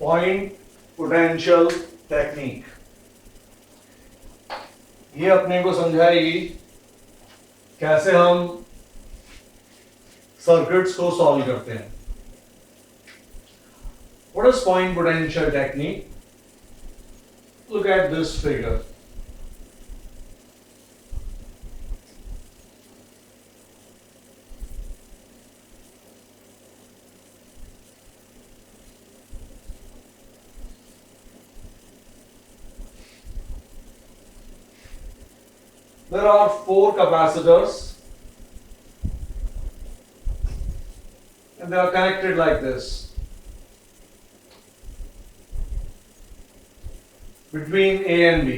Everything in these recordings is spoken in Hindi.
पॉइंट पोटेंशियल टेक्निक ये अपने को समझाएगी कैसे हम सर्किट्स को सॉल्व करते हैं. What is point potential technique? Look at this figure. There are 4 capacitors and they are connected like this between A and B.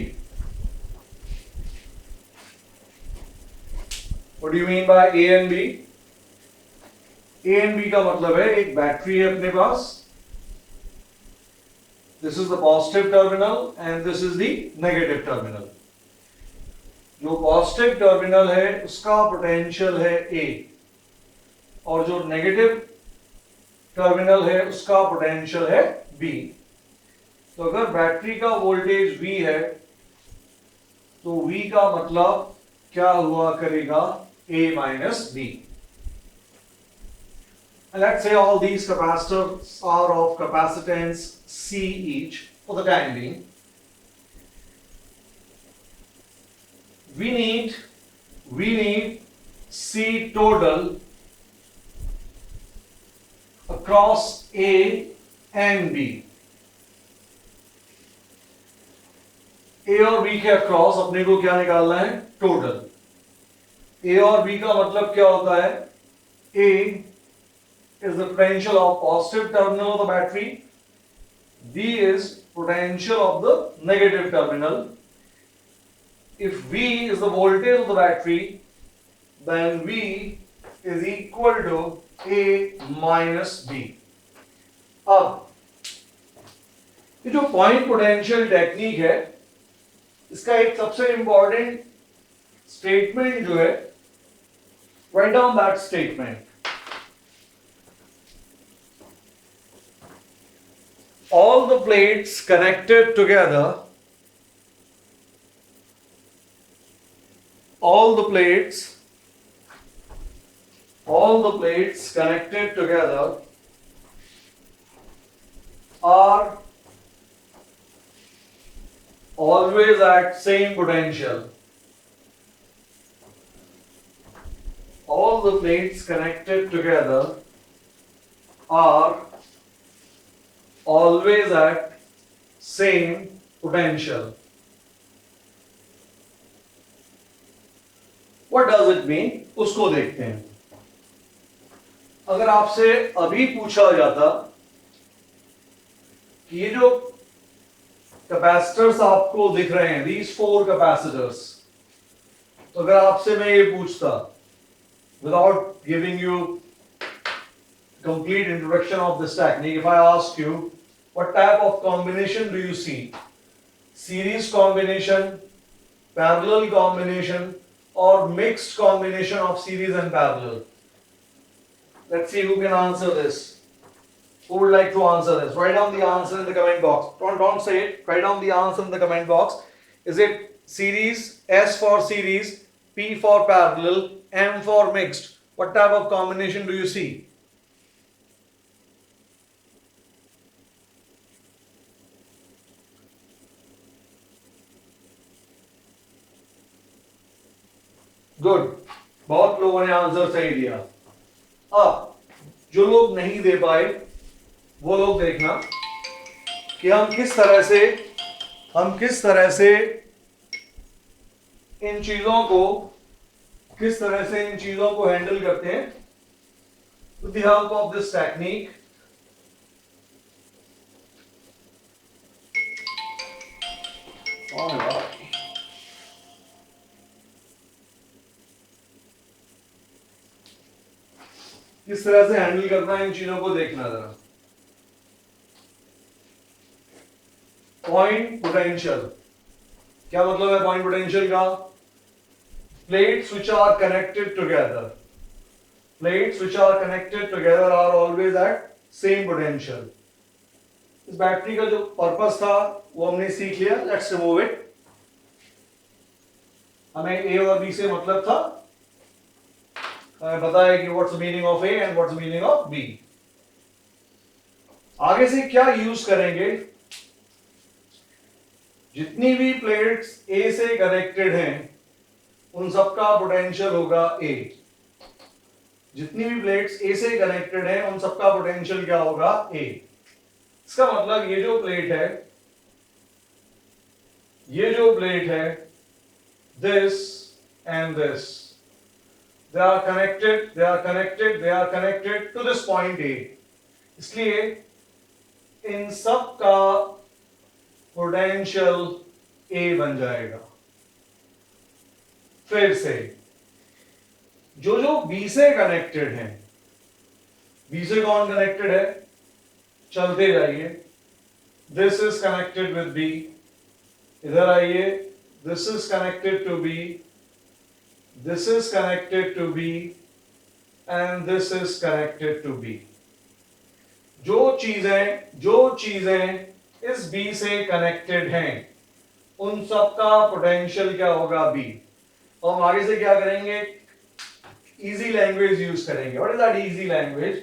What do you mean by A and B? A and B का मतलब है एक बैटरी है अपने पास. This is the positive terminal and this is the negative terminal. जो पॉजिटिव टर्मिनल है उसका पोटेंशियल है A और जो नेगेटिव टर्मिनल है उसका पोटेंशियल है B. तो अगर बैटरी का वोल्टेज V है तो V का मतलब क्या हुआ करेगा A minus B. And let's say all these capacitors are of capacitance C each for the time being. We need C total across A and B. A और B के अक्रॉस अपने को क्या निकालना है? टोटल. A और B का मतलब क्या होता है? A is the potential of positive terminal of the battery. B is potential of the negative terminal. If V is the voltage of the battery, then V is equal to A minus B. अब ये जो पॉइंट पोटेंशियल टेक्निक है इसका एक सबसे इंपॉर्टेंट स्टेटमेंट जो है, write down that statement. All the plates connected together, all the plates connected together are always at same potential. All the plates connected together are always at same potential. What does it mean? उसको देखते हैं. अगर आपसे अभी पूछा जाता कि ये जो कैपेसिटर्स आपको दिख रहे हैं, these 4 capacitors, तो अगर आपसे मैं ये पूछता without giving you complete introduction of this technique, if I ask you what type of combination do you see? Series combination, parallel combination, or mixed combination of series and parallel? Let's see who can answer this. Who would like to answer this? Write down the answer in the comment box. Don't say it. Write down the answer in the comment box. Is it series, S for series, P for parallel, M for mixed? What type of combination do you see? Good. बहुत लोगों ने आंसर सही दिया. अब जो लोग नहीं दे पाए वो लोग देखना कि हम किस तरह से इन चीजों को हैंडल करते हैं with the help of this technique. किस तरह से हैंडल करना है इन चीजों को देखना जरा. पॉइंट पोटेंशियल क्या मतलब है? पॉइंट पोटेंशियल का plates which are connected together are always at same potential. इस बैटरी का जो पर्पस था वो हमने सीख लिया, लेट्स रिमूव इट। हमें ए और बी से मतलब था, हमें पता है कि what's the meaning of A and what's the meaning of B. आगे से क्या यूज करेंगे, जितनी भी प्लेट्स ए से कनेक्टेड हैं उन सबका पोटेंशियल होगा ए। जितनी भी प्लेट्स ए से कनेक्टेड हैं उन सबका पोटेंशियल क्या होगा, ए। इसका मतलब ये जो प्लेट है, ये जो प्लेट है, this and this, they are connected, they are connected, they are connected to this point A। इसलिए इन सब का पोटेंशियल A बन जाएगा। फिर से जो जो B से कनेक्टेड है, B से कौन कनेक्टेड है, चलते जाइए। This is connected with B, इधर आइए, this is connected to B, this is connected to B, and this is connected to B। जो चीजें इस B से कनेक्टेड हैं उन सब का पोटेंशियल क्या होगा, B। और हम आगे से क्या करेंगे, इजी लैंग्वेज यूज करेंगे। What is that easy language,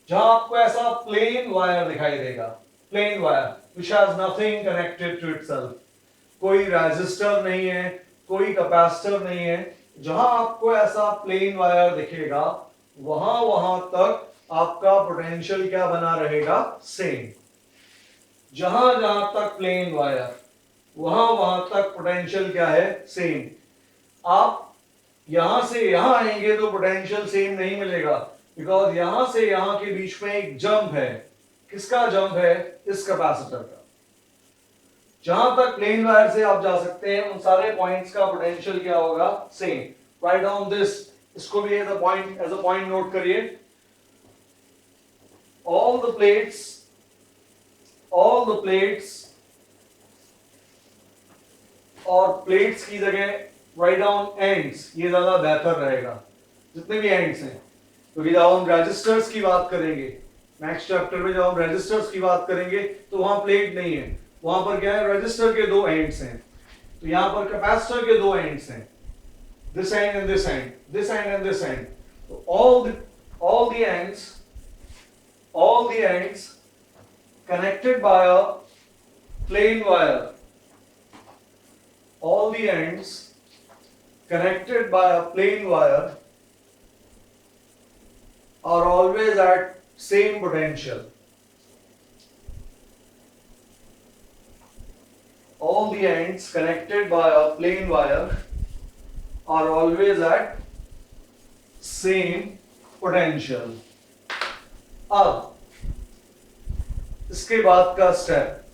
जहां आपको ऐसा प्लेन वायर दिखाई देगा, plain wire which has nothing connected to itself, कोई रेजिस्टर नहीं है, कोई कैपेसिटर नहीं है। जहां आपको ऐसा प्लेन वायर दिखेगा वहां तक आपका पोटेंशियल क्या बना रहेगा, सेम। जहां जहां तक प्लेन वायर, वहां तक पोटेंशियल क्या है, सेम। आप यहां से यहां आएंगे तो पोटेंशियल सेम नहीं मिलेगा, बिकॉज यहां से यहां के बीच में एक जंप है। किसका जंप है, इस कैपेसिटर का। जहां तक प्लेन वायर से आप जा सकते हैं उन सारे पॉइंट्स का पोटेंशियल क्या होगा, सेम। राइट डाउन दिस, इसको भी एज अ पॉइंट नोट करिए। ऑल द प्लेट्स और प्लेट्स की जगह राइट डाउन एंड्स, ये ज्यादा बेहतर रहेगा, जितने भी एंड्स हैं। क्योंकि जब हम रजिस्टर्स की बात करेंगे, नेक्स्ट चैप्टर में जब हम रजिस्टर्स की बात करेंगे तो वहां प्लेट नहीं है, वहां पर क्या है, रजिस्टर के दो एंड्स हैं। तो यहां पर कैपेसिटर के दो एंड्स हैं, this and and this and, this and and this and. तो all the ends connected by a plain wire, all the ends connected by a plain wire are always at same potential. All the ends connected by a plain wire are always at same potential। अब इसके बाद का स्टेप,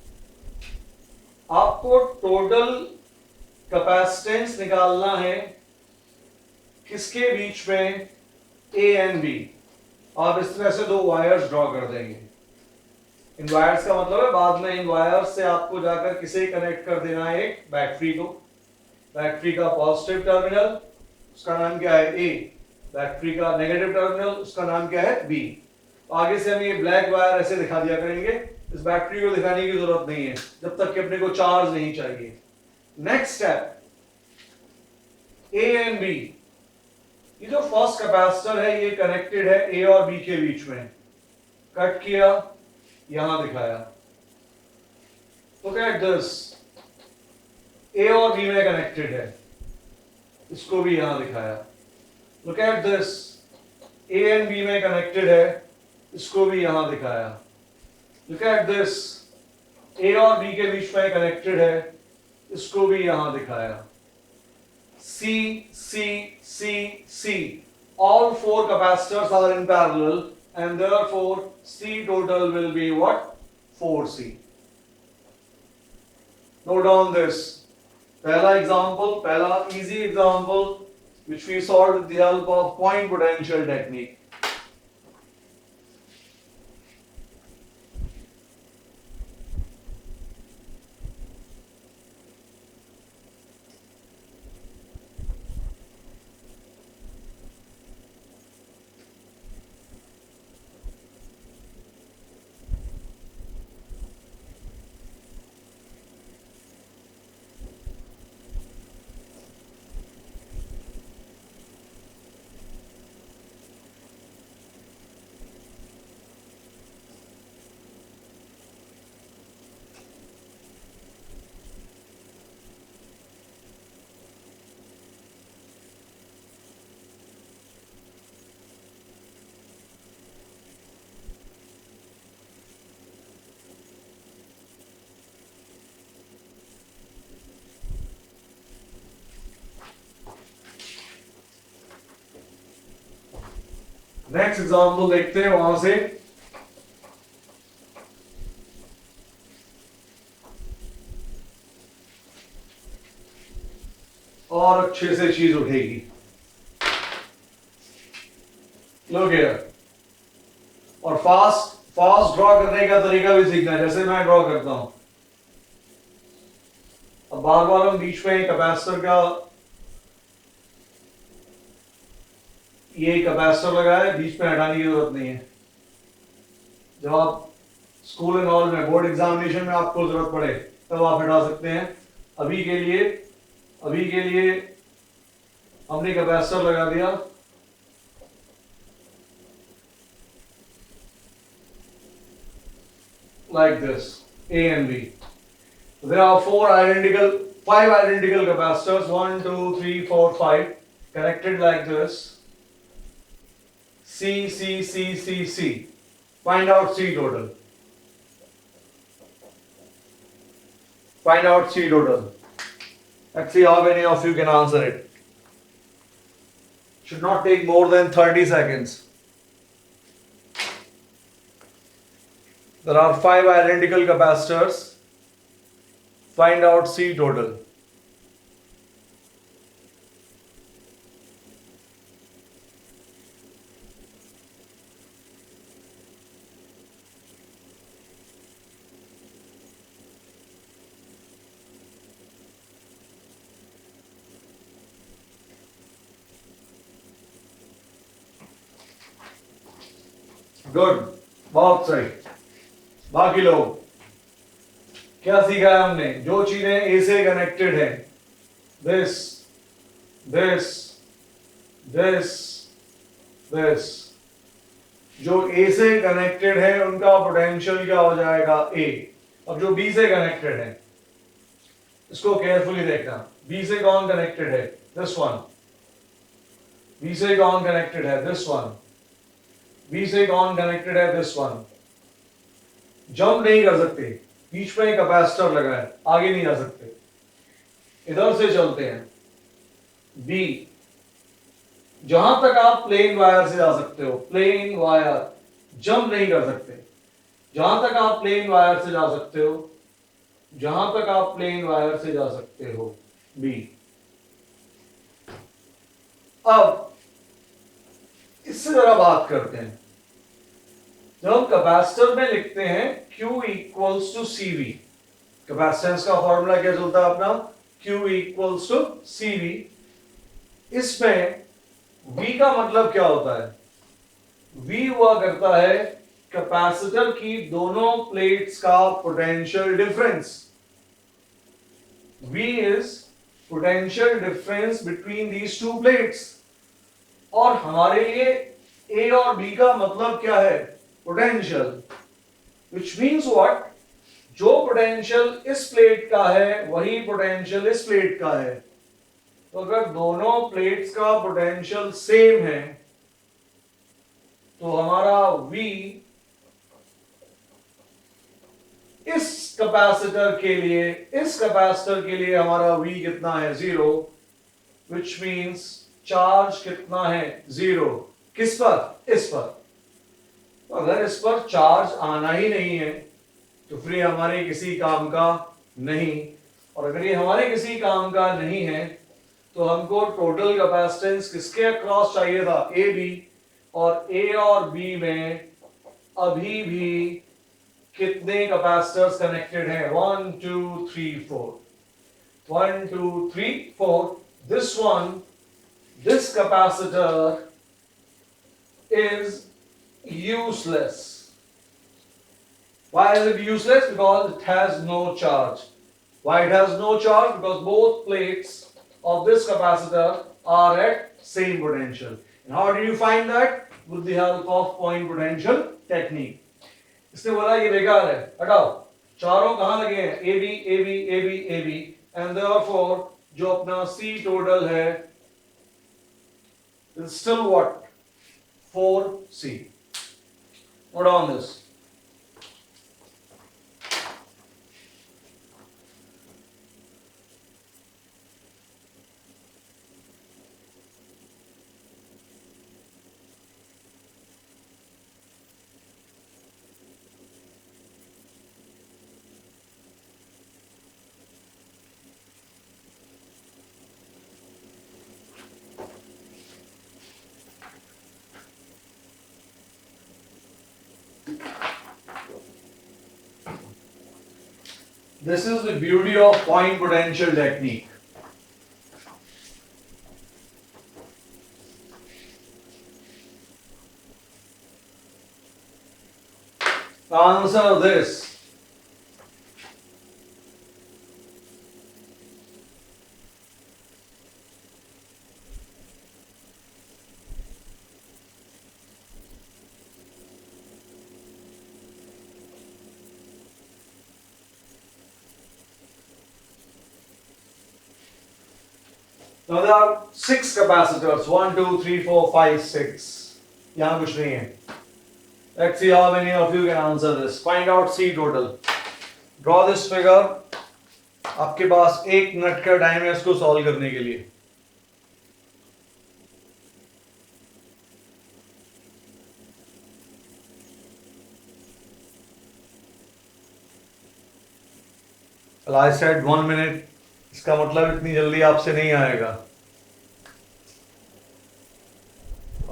आपको टोटल कैपेसिटेंस निकालना है किसके बीच में, ए एंड बी। आप इस तरह से दो वायर्स ड्रॉ कर देंगे। इन वायर्स का मतलब है बाद में इन वायर्स से आपको जाकर किसे कनेक्ट कर देना है, एक बैटरी को। बैटरी का पॉजिटिव टर्मिनल, उसका नाम क्या है, ए। बैटरी का नेगेटिव टर्मिनल, उसका नाम क्या है, बी। आगे से हम ये ब्लैक वायर ऐसे दिखा दिया करेंगे, इस बैटरी को दिखाने की जरूरत नहीं है जब तक कि अपने को चार्ज नहीं चाहिए। Next step, A and B, ये जो फर्स्ट कैपेसिटर है ये कनेक्टेड है ए और बी के बीच में, कट किया, यहां दिखाया। लुक एट दिस, ए और बी में कनेक्टेड है, इसको भी यहां दिखाया। Look at this, A and B में कनेक्टेड है, इसको भी यहां दिखाया। लुक एट दिस, ए और बी के बीच में कनेक्टेड है, इसको भी यहां दिखाया। C, C, C, C, all four capacitors are in parallel and therefore C total will be what, 4C। Note down this, पहला example, पहला easy example which we solved with the help of point potential technique। Next example देखते हैं वहां से। और अच्छे से चीज उठेगी। लो हियर, और फास्ट ड्रॉ करने का तरीका भी सीखना है, जैसे मैं ड्रॉ करता हूं। अब बार बार हम बीच में कैपेसिटर का, ये कैपेसिटर लगा है, बीच में हटाने की जरूरत नहीं है। जब आप स्कूल एंड ऑल में बोर्ड एग्जामिनेशन में आपको जरूरत पड़े तब आप हटा सकते हैं। अभी के लिए हमने कैपेसिटर लगा दिया। Like this, A and B. There are five identical capacitors, 1, 2, 3, 4, 5, connected like this. C, C, C, C, C. Find out C total. Find out C total. Let's see how many of you can answer it. Should not take more than 30 seconds. There are 5 identical capacitors. Find out C total. Good, बहुत सही। बाकी लोग क्या सीखा है हमने? जो चीजें ए से कनेक्टेड है, दिस दिस दिस दिस, जो ए से कनेक्टेड है उनका पोटेंशियल क्या हो जाएगा? ए। अब जो बी से कनेक्टेड है, इसको केयरफुली देखना। बी से कौन कनेक्टेड है? This one. बी से कौन कनेक्टेड है? This one. बी से कौन कनेक्टेड है? This one. जंप नहीं कर सकते, बीच में एक कैपेसिटर लगा है, आगे नहीं जा सकते। इधर से चलते हैं। बी, जहां तक आप प्लेन वायर से जा सकते हो, प्लेन वायर, जंप नहीं कर सकते। जहां तक आप प्लेन वायर से जा सकते हो, जहां तक आप प्लेन वायर से जा सकते हो, बी। अब इससे जरा बात करते हैं। जब हम कैपेसिटर में लिखते हैं Q equals to CV, capacitance का फॉर्मूला क्या चलता है अपना? Q equals to CV। इसमें V का मतलब क्या होता है? V हुआ करता है कैपेसिटर की दोनों प्लेट्स का potential difference. V is potential difference between these two plates। और हमारे लिए A और B का मतलब क्या है? पोटेंशियल। which means what? जो पोटेंशियल इस प्लेट का है वही पोटेंशियल इस प्लेट का है। तो अगर दोनों प्लेट्स का पोटेंशियल सेम है तो हमारा V इस कैपेसिटर के लिए हमारा V कितना है? 0। which means चार्ज कितना है? 0। किस पर? इस पर। तो अगर इस पर चार्ज आना ही नहीं है तो फिर हमारे किसी काम का नहीं। और अगर ये हमारे किसी काम का नहीं है तो हमको टोटल कैपेसिटेंस किसके अक्रॉस चाहिए था? A B. और ए और बी में अभी भी कितने कैपेसिटर्स कनेक्टेड हैं? 1 2 3 4। 1 2 3 4। This one, this capacitor is useless. Why is it useless? Because it has no charge. Why it has no charge? Because both plates of this capacitor are at same potential. And how do you find that? With the help of point potential technique. इसने बोला ये बेकार है, हटाओ। चारों कहां लगे हैं? A B A B A B A B. And therefore जो अपना C टोटल है is still what? 4C. Note on this. This is the beauty of point potential technique. Answer this. Now there are 6 capacitors. 1, 2, 3, 4, 5, 6. यहाँ कुछ नहीं है. Let's see how many of you can answer this. Find out C total. Draw this figure. आपके पास 1 मिनट का टाइम है इसको सॉल्व करने के लिए. Well, I said 1 minute. इसका मतलब इतनी जल्दी आपसे नहीं आएगा.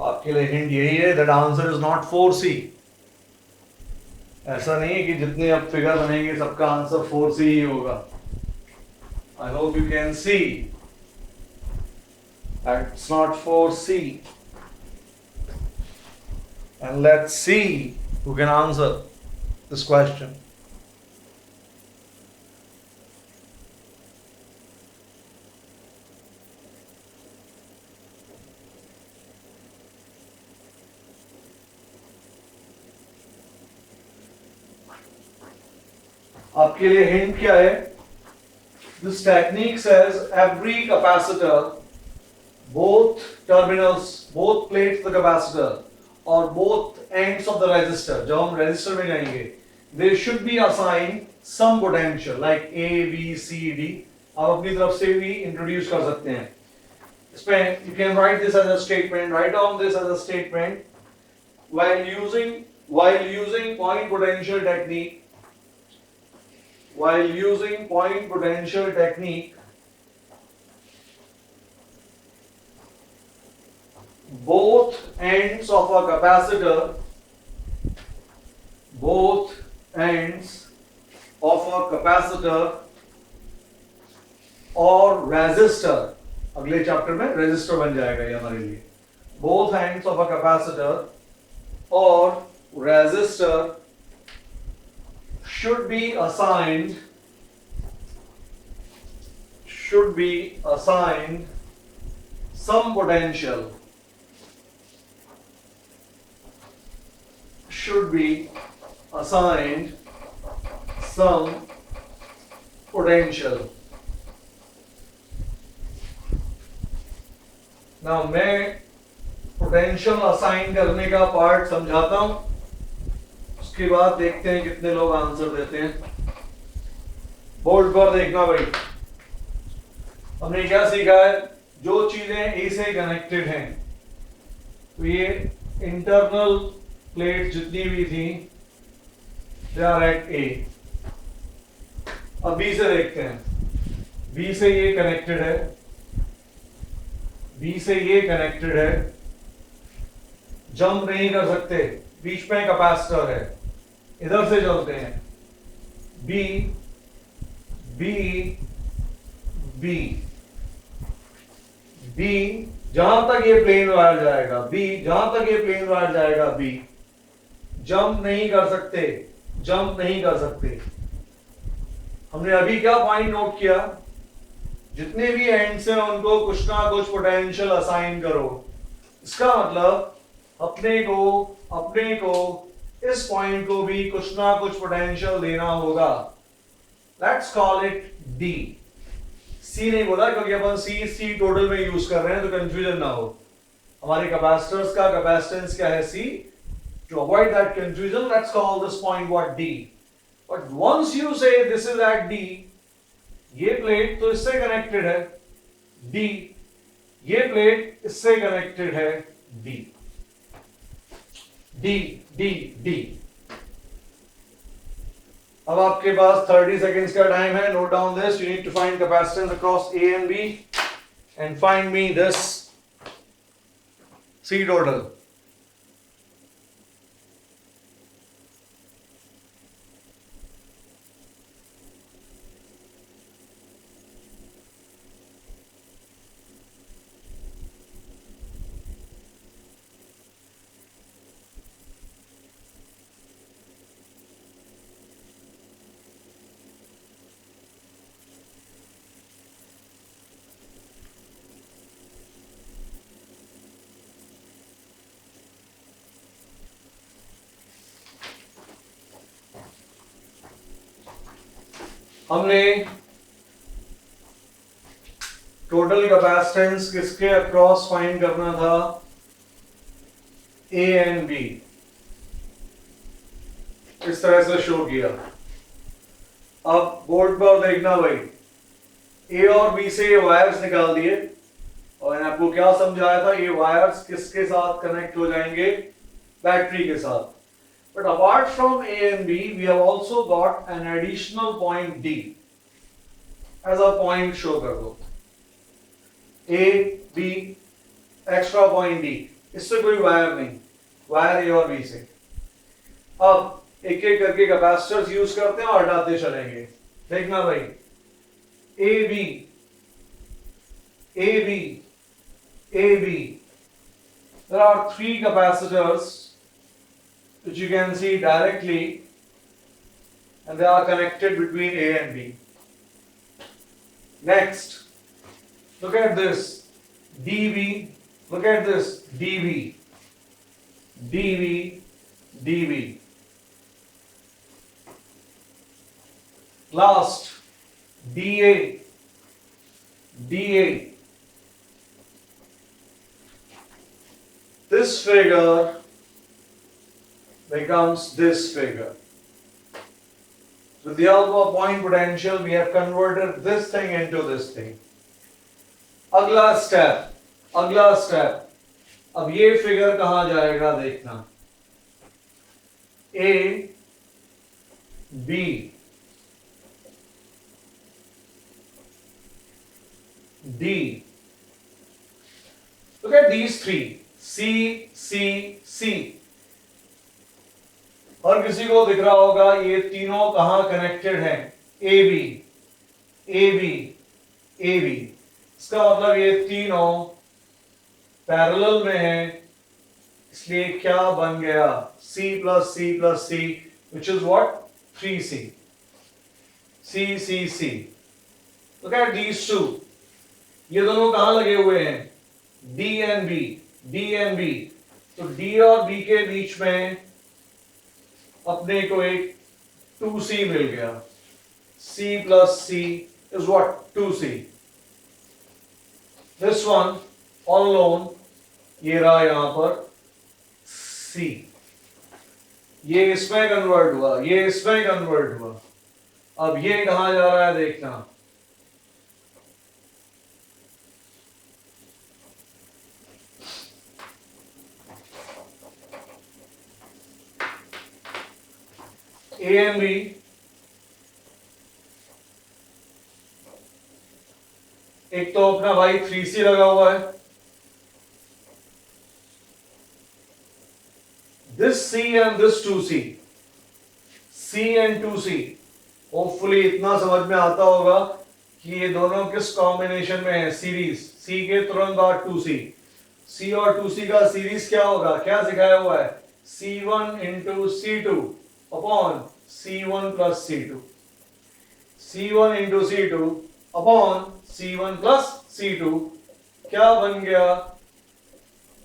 आपके लिए हिंट यही है that answer is not 4C. ऐसा नहीं है कि जितने अब फिगर बनेंगे सबका आंसर 4C ही होगा. I hope you can see that it's not 4C. And let's see who can answer this question. आपके लिए हिंट क्या है? This technique says every capacitor, both terminals, both plates of the capacitor or both ends of the resistor, जब हम resistor में जाएंगे, they should be assigned some potential like A, B, C, D. आप अपनी तरफ से भी introduce कर सकते हैं. इसमें you can write this as a statement. Write down this as a statement. While using point potential technique. While using point potential technique, both ends of a capacitor or resistor, अगले चैप्टर में resistor बन जाएगा ये हमारे लिए. Both ends of a capacitor or resistor should be assigned some potential. Should be assigned some potential. Now मैं potential assign करने का पार्ट समझाता हूं. उसके बाद देखते हैं कितने लोग आंसर देते हैं. बोर्ड पर देखना भाई. हमने क्या सीखा है? जो चीजें ए से कनेक्टेड हैं, तो ये इंटरनल प्लेट जितनी भी थी दे आर एट ए. अब बी से देखते हैं. बी से ये कनेक्टेड है, बी से ये कनेक्टेड है. जंप नहीं कर सकते, बीच में कैपेसिटर है. इधर से चलते हैं. बी बी बी बी जहां तक ये प्लेन वायर जाएगा, बी जहां तक ये प्लेन वायर जाएगा, बी जंप नहीं कर सकते, जंप नहीं कर सकते. हमने अभी क्या पॉइंट नोट किया? जितने भी एंड्स हैं उनको कुछ ना कुछ पोटेंशियल असाइन करो. इसका मतलब अपने को इस पॉइंट को भी कुछ ना कुछ पोटेंशियल देना होगा. Let's call it D. C नहीं बोला क्योंकि अपन सी टोटल में यूज कर रहे हैं, तो कंफ्यूजन ना हो. हमारे कैपेसिटर्स का कैपेसिटेंस क्या है? C. To avoid that confusion, let's call this point what D. But once you say this is at D, ये प्लेट तो इससे कनेक्टेड है डी, ये प्लेट इससे कनेक्टेड है डी. D D D. अब आपके पास 30 seconds का टाइम है. Note down this. You need to find capacitance across A and B and find me this C total. हमने टोटल कैपेसिटेंस किसके अक्रॉस फाइंड करना था, ए एंड बी, इस तरह से शो किया। अब बोर्ड पर देखना भाई, ए और बी से ये वायर्स निकाल दिए और मैंने आपको क्या समझाया था, ये वायर्स किसके साथ कनेक्ट हो जाएंगे, बैटरी के साथ। But apart from A and B we have also got an additional point D as a point, show कर दो A B extra point D, इससे कोई वायर नहीं, वायर ए और बी से। अब एक एक करके कैपेसिटर्स यूज करते हैं और हटाते चलेंगे। देखना भाई, A B A B A B, there are three capacitors which you can see directly and they are connected between A and B. Next, look at this dB, look at this dB, dB, dB. Last, dA, dA. This figure becomes this figure. With the help of point potential, we have converted this thing into this thing. अगला स्टेप, अब ये फिगर कहां जाएगा देखना, A, B, D. Look at these three, C, C, C. हर किसी को दिख रहा होगा ये तीनों कहां कनेक्टेड हैं, A B, A B, A B. इसका मतलब ये तीनों पैरेलल में हैं, इसलिए क्या बन गया, C plus C plus C, which is what, 3C, C, C, C. Look at these two, ये दोनों कहां लगे हुए हैं, D and B, D and B। तो D और B के बीच में अपने को एक 2C मिल गया, C plus C is what, 2C। This one all alone, ये रहा यहां पर C, ये इसमें कन्वर्ट हुआ, ये इसमें कन्वर्ट हुआ। अब ये कहां जा रहा है देखना, A and B, एक तो अपना भाई 3C लगा हुआ है, this C and this 2C, C and 2C। Hopefully इतना समझ में आता होगा कि ये दोनों किस कॉम्बिनेशन में है, सीरीज। C के तुरंत बाद 2C, C और 2C का सीरीज क्या होगा, क्या सिखाया हुआ है, C1 into C2 upon C1 plus C2, C1 into C2 upon C1 plus C2, क्या बन गया,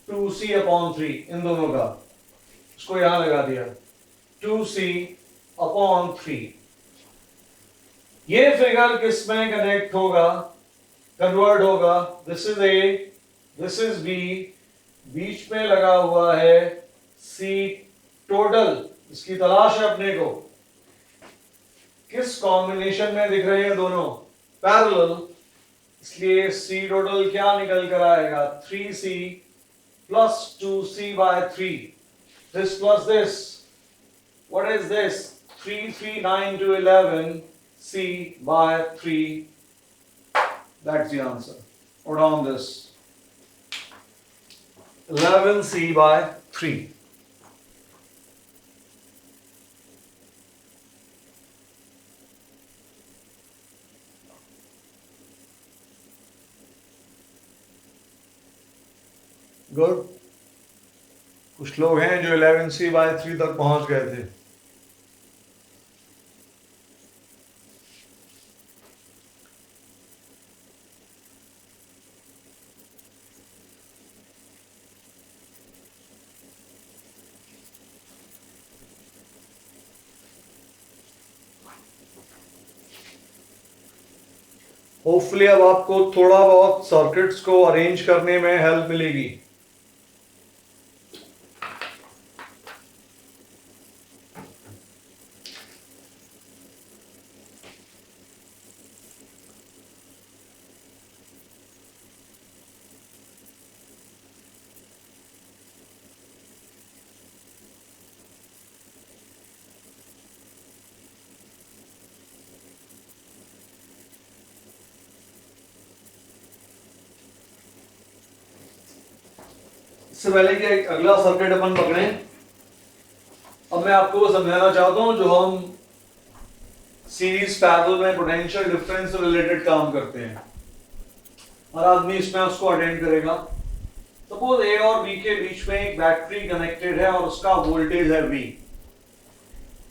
2C अपॉन 3, इन दोनों का, इसको यहां लगा दिया, 2C अपॉन 3। ये फिगर किस में कनेक्ट होगा, कन्वर्ट होगा, this is A, this is B, बीच में लगा हुआ है C टोटल, इसकी तलाश है अपने को, किस कॉम्बिनेशन में दिख रहे हैं दोनों, पैरेलल, इसलिए C टोटल क्या निकल कर आएगा, 3C plus 2C by 3, this plus this, what is this, 3, 3, 9 to 11, C by 3, that's the answer. Put on this, 11C by 3. Good, कुछ लोग हैं जो 11C by 3 तक पहुंच गए थे। होपफुली अब आपको थोड़ा बहुत सर्किट्स को अरेंज करने में हेल्प मिलेगी। इससे पहले कि एक अगला सर्किट अपन पकड़े, अब मैं आपको समझाना चाहता हूं जो हम सीरीज पैरेलल में पोटेंशियल डिफरेंस से रिलेटेड काम करते हैं। हर आदमी इसमें उसको अटेंड करेगा। सपोज ए और बी के बीच में एक बैटरी कनेक्टेड है और उसका वोल्टेज है V।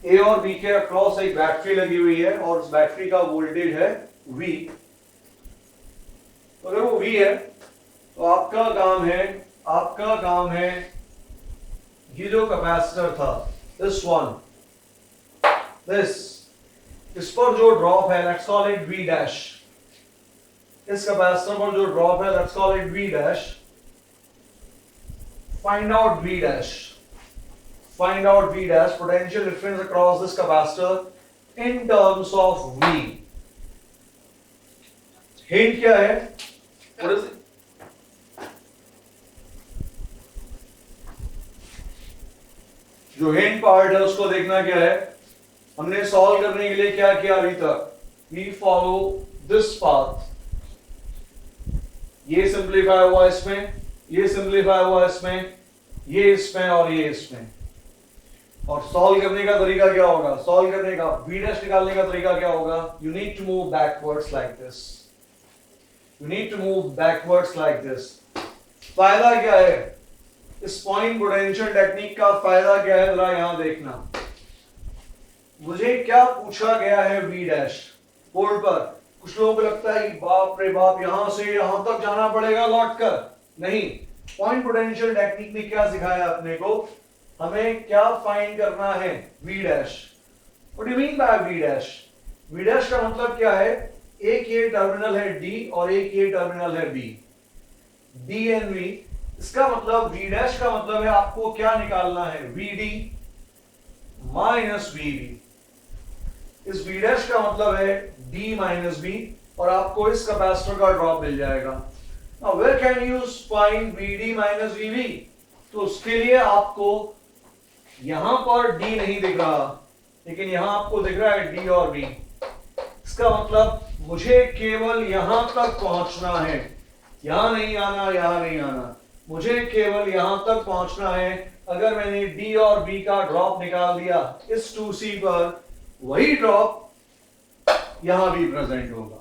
ए और बी के अक्रॉस एक बैटरी लगी हुई है और उस बैटरी का वोल्टेज है V। तो अगर वो V है तो आपका काम है ये जो कैपेसिटर था इस पर जो ड्रॉप है let's call it V dash. इस कैपेसिटर पर जो ड्रॉप है let's call it V dash. Find out V dash potential difference across this capacitor in terms of V। Hint क्या है? What is it? जो हिंट पार्ट है उसको देखना क्या है। हमने सॉल्व करने के लिए क्या किया अभी तक? We follow this path. ये सिंप्लीफाई हुआ इसमें, ये सिंप्लीफाई हुआ इसमें, ये इसमें और ये इसमें। और सॉल्व करने का तरीका क्या होगा? सॉल्व करने का V डैश निकालने का तरीका क्या होगा? You need to move backwards like this. You need to move backwards like this. फायदा क्या है इस पॉइंट पोटेंशियल टेक्निक का? फायदा क्या है जरा यहां देखना। मुझे क्या पूछा गया है V डैश बोर्ड पर। कुछ लोगों को लगता है कि बाप रे बाप यहां से यहां तक जाना पड़ेगा लौट कर। नहीं, पॉइंट पोटेंशियल टेक्निक ने क्या सिखाया अपने को? हमें क्या फाइंड करना है? V dash. What do you mean by V dash? V dash का मतलब क्या है? एक ये टर्मिनल है D और एक ये टर्मिनल है B। D and V। इसका मतलब V डैश का मतलब है आपको क्या निकालना है? VD minus VB। इस V डैश का मतलब है D माइनस B और आपको इस कैपेसिटर का ड्रॉप मिल जाएगा। Now where can you find VD minus VB? तो उसके लिए आपको यहां पर D नहीं दिख रहा लेकिन यहां आपको दिख रहा है D और B। इसका मतलब मुझे केवल यहां तक पहुंचना है, यहां नहीं आना, यहां नहीं आना। मुझे केवल यहां तक पहुंचना है। अगर मैंने D और B का ड्रॉप निकाल दिया इस 2C पर, वही ड्रॉप यहां भी प्रेजेंट होगा।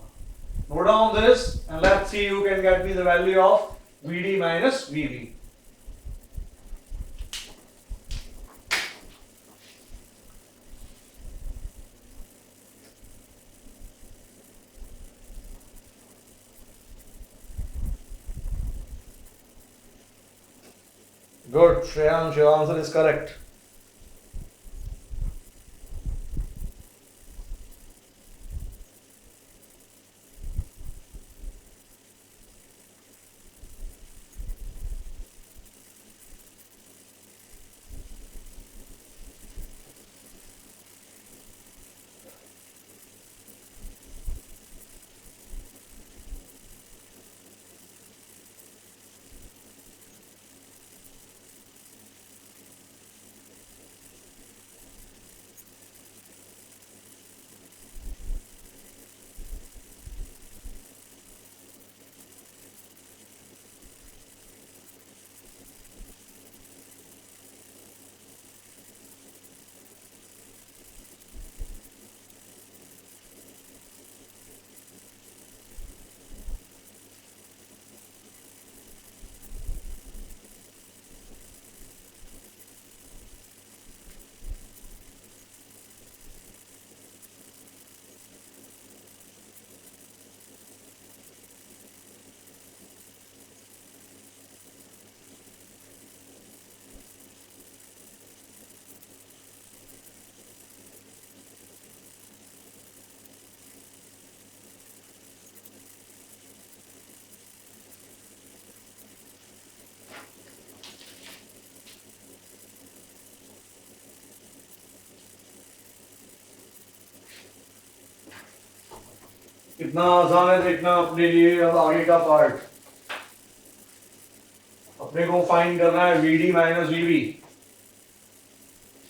Note down this and let's see you can get me the value of VD minus VB. Good, Shreyansh, your answer is correct. कितना आसान है देखना अपने लिए। अब आगे का पार्ट अपने को फाइंड करना है VD माइनस VB।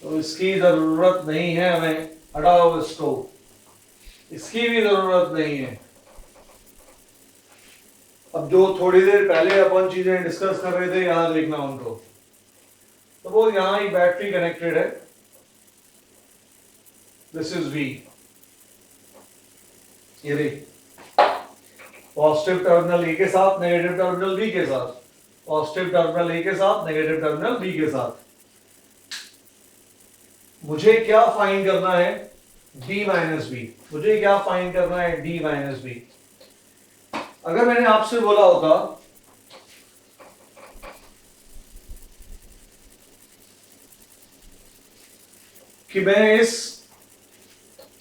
तो इसकी जरूरत नहीं है हमें, हटाओ इसको, इसकी भी जरूरत नहीं है। अब जो थोड़ी देर पहले अपन चीजें डिस्कस कर रहे थे यहां देखना उनको। तो वो यहां एक बैटरी कनेक्टेड है, दिस इज V। ये देख, पॉजिटिव टर्मिनल ए के साथ, नेगेटिव टर्मिनल बी के साथ, पॉजिटिव टर्मिनल ए के साथ, नेगेटिव टर्मिनल बी के साथ। मुझे क्या फाइंड करना है? D minus B. मुझे क्या फाइंड करना है? D minus B. अगर मैंने आपसे बोला होता कि मैं इस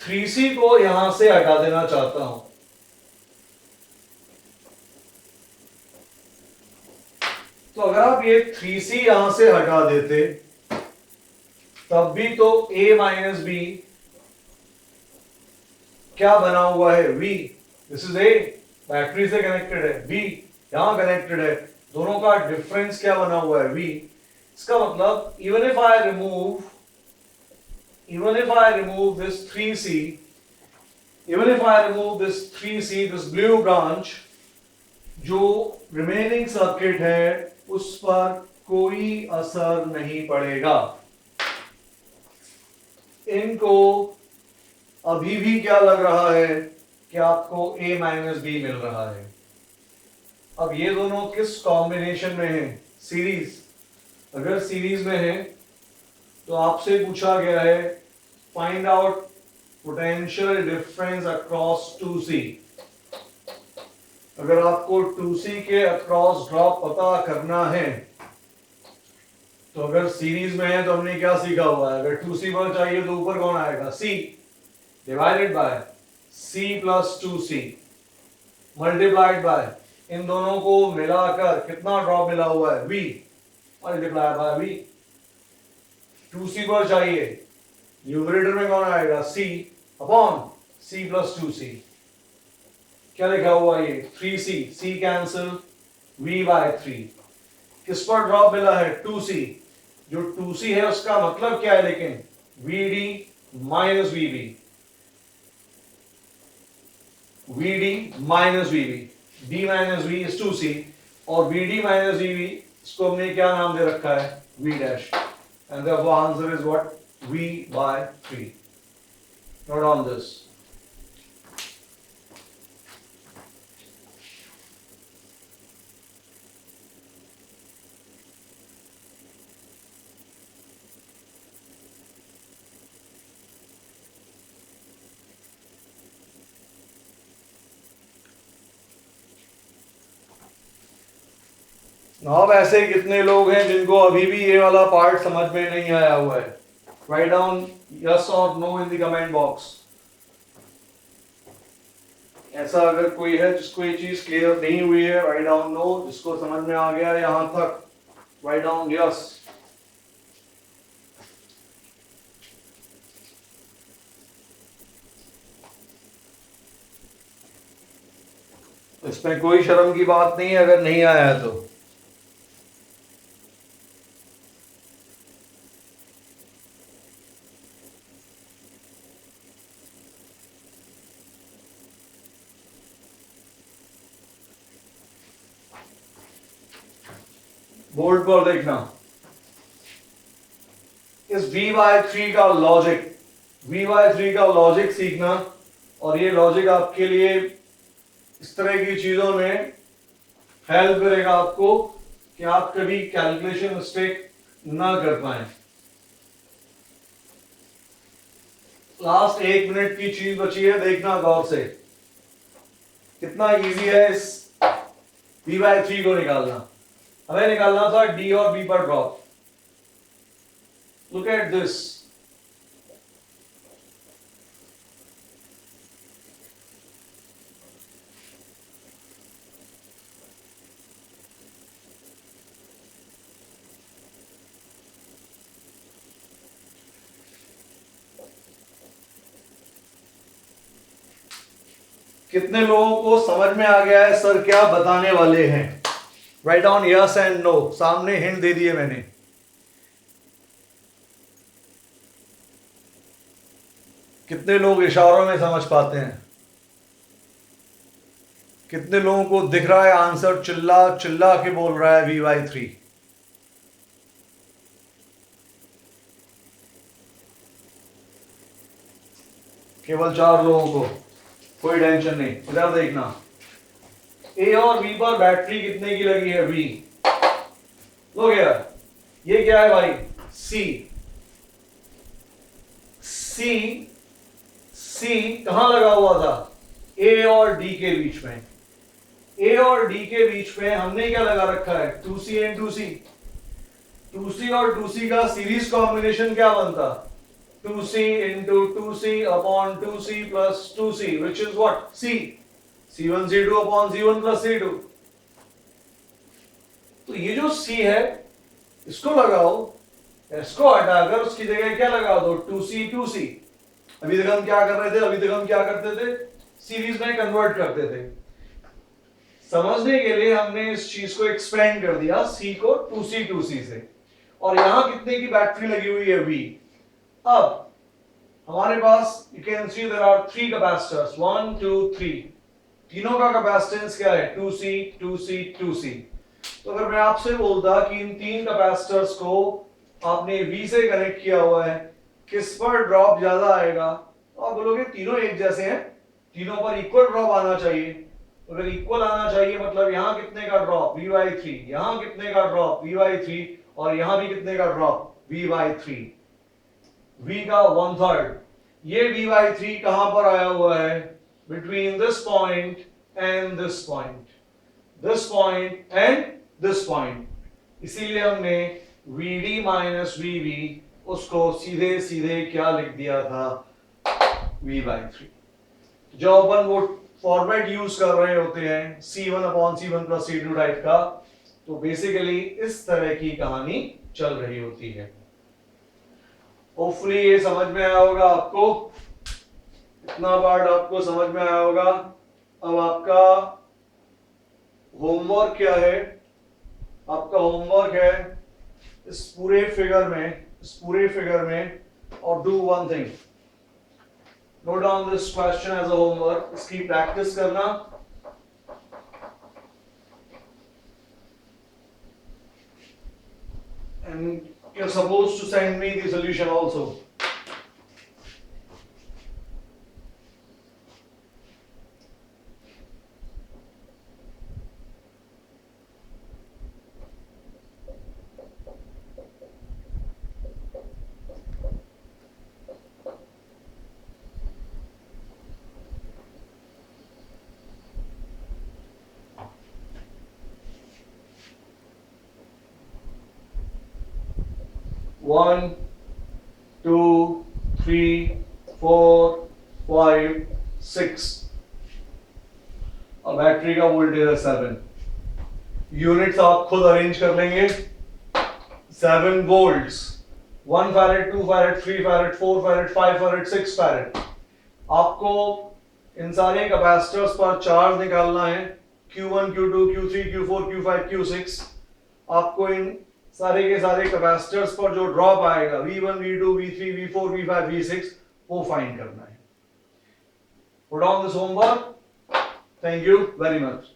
3C को यहां से हटा देना चाहता हूं, तो अगर आप ये 3C यहां से हटा देते तब भी तो A माइनस बी क्या बना हुआ है? V। This is A, battery से कनेक्टेड है, V यहां कनेक्टेड है, दोनों का डिफरेंस क्या बना हुआ है? V। इसका मतलब even if I remove this 3C, even if I remove this 3C, this blue branch, जो रिमेनिंग सर्किट है उस पर कोई असर नहीं पड़ेगा। इनको अभी भी क्या लग रहा है कि आपको A माइनस बी मिल रहा है। अब ये दोनों किस कॉम्बिनेशन में है? सीरीज। अगर सीरीज में है तो आपसे पूछा गया है find out potential difference across 2C। अगर आपको 2C के अक्रॉस ड्रॉप पता करना है तो अगर सीरीज में है तो हमने क्या सीखा हुआ है? अगर 2C पर चाहिए तो ऊपर कौन आएगा? C divided by C plus 2C multiplied by इन दोनों को मिलाकर कितना ड्रॉप मिला हुआ है? V multiply by V। 2C पर चाहिए, न्यूमरेटर में कौन आएगा? C upon C plus 2C। क्या लिखा हुआ ये? 3C, C cancel, V bye 3। किस पर ड्रॉप मिला है? 2C। जो 2C है उसका मतलब क्या है लेकिन? VD minus VB, VD minus VB। D minus V is 2C और VD माइनस VB इसको हमने क्या नाम दे रखा है? V dash. And therefore answer is what? V by 3. Note on this. अब ऐसे कितने लोग हैं जिनको अभी भी ये वाला पार्ट समझ में नहीं आया हुआ है? Write down yes or no in the comment box. ऐसा अगर कोई है जिसको ये चीज क्लियर नहीं हुई है, write down no. जिसको समझ में आ गया यहां तक, write down yes. इसमें कोई शर्म की बात नहीं है अगर नहीं आया है तो। बोर्ड पर देखना इस V/3 का लॉजिक, V/3 का लॉजिक सीखना। और ये लॉजिक आपके लिए इस तरह की चीजों में हेल्प करेगा आपको कि आप कभी कैलकुलेशन मिस्टेक ना कर पाए। लास्ट 1 मिनट की चीज बची है, देखना गौर से। कितना इजी है इस V/3 को निकालना। हमें निकालना था D और B पर ड्रॉप। लुक एट दिस, कितने लोगों को समझ में आ गया है सर क्या बताने वाले हैं? Write down yes and no, सामने हिंट दे दिए मैंने। कितने लोग इशारों में समझ पाते हैं? कितने लोगों को दिख रहा है आंसर चिल्ला चिल्ला के बोल रहा है V/3? केवल 4 लोगों को, कोई टेंशन नहीं। इधर देखना, ए और बी पर बैटरी कितने की लगी है? V। लो गया, ये क्या है भाई? C। C कहां लगा हुआ था? A और D के बीच में। A और D के बीच में हमने क्या लगा रखा है? 2C and 2C। 2C और 2C का सीरीज कॉम्बिनेशन क्या बनता? 2C into 2C upon 2C plus 2C, which is what? C. C1 C2 upon C1 plus C2। तो ये जो C है इसको लगाओ, इसको हटाकर उसकी जगह क्या लगा दो? 2C 2C। अभी तक हम क्या कर रहे थे? अभी तक हम क्या करते थे? सीरीज में कन्वर्ट करते थे। समझने के लिए हमने इस चीज को एक्सपेंड कर दिया, C को 2C 2C से। और यहां कितने की बैटरी लगी हुई है? V। अब हमारे पास you can see there are 3 capacitors, 1 2 3। तीनों का कैपेसिटेंस क्या है? 2C 2C 2C। तो अगर मैं आपसे बोलता कि इन 3 कैपेसिटर्स को आपने V से कनेक्ट किया हुआ है, किस पर ड्रॉप ज्यादा आएगा? तो आप बोलोगे तीनों एक जैसे हैं, तीनों पर इक्वल ड्रॉप आना चाहिए। अगर इक्वल आना चाहिए मतलब यहां कितने का ड्रॉप? V/3। यहां कितने का ड्रॉप? V/3। और यहां भी कितने का ड्रॉप? V/3। V का 1/3। ये V/3 कहां पर आया हुआ है? Between this point and this point, this point and this point. इसीलिए हमने VD माइनस VB उसको सीधे सीधे क्या लिख दिया था? V/3। जो अपन वो फॉर्मेट यूज कर रहे होते हैं C1 upon C1 plus C2 type का, तो बेसिकली इस तरह की कहानी चल रही होती है। होपफुली ये समझ में आया होगा आपको, इतना पार्ट आपको समझ में आया होगा। अब आपका होमवर्क क्या है? आपका होमवर्क है इस पूरे फिगर में और do one thing, note down this question as a homework. इसकी प्रैक्टिस करना, and you're supposed to send me the solution also. One, 2, 3, 4, 5, 6 और बैटरी का वोल्टेज है 7। यूनिट्स आप खुद अरेंज कर लेंगे। 7 volts, 1 farad, 2 farad, 3 farad, 4 farad, 5 farad, 6 farad. आपको इन सारे कैपेसिटर्स पर चार्ज निकालना है, Q1 Q2 Q3 Q4 Q5 Q6। आपको इन सारे के सारे कैपेसिटर्स पर जो ड्रॉप आएगा V1 V2 V3 V4 V5 V6 वो फाइंड करना है। Put on this homework. Thank you very much.